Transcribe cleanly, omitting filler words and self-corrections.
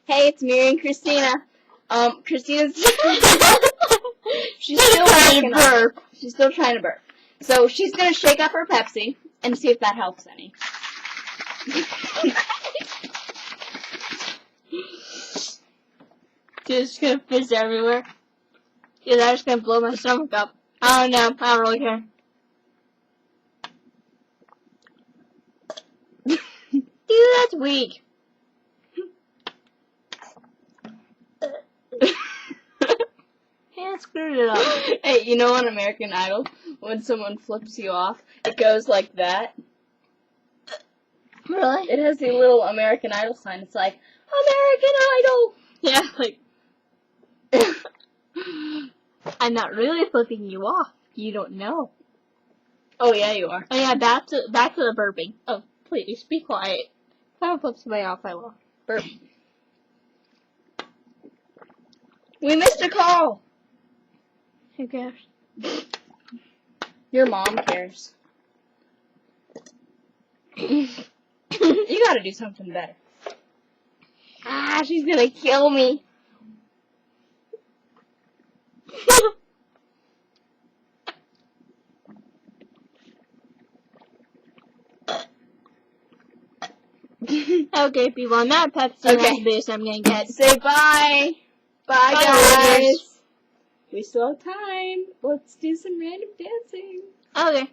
Hey, it's Miri and Christina. Christina's she's still working on it. She's still trying to burp. So she's gonna shake up her Pepsi and see if that helps any. She's just gonna fizz everywhere. Dude, that's just gonna blow my stomach up. I don't know. I don't really care. Dude, that's weak. Yeah, I screwed it up. Hey, you know on American Idol, when someone flips you off, it goes like that. Really? It has the little American Idol sign. It's like, American Idol! Yeah, like... I'm not really flipping you off. You don't know. Oh, yeah, you are. Oh, yeah, back to the burping. Oh, please, be quiet. If I don't flip somebody off, I will. Burp. We missed a call! Who cares? Your mom cares. You gotta do something better. Ah, she's gonna kill me. Okay, people, I'm not Pepsi. Okay. That's the biggest I'm gonna get. Say bye. Bye, Bye, guys. listeners. We still have time. Let's do some random dancing. Okay.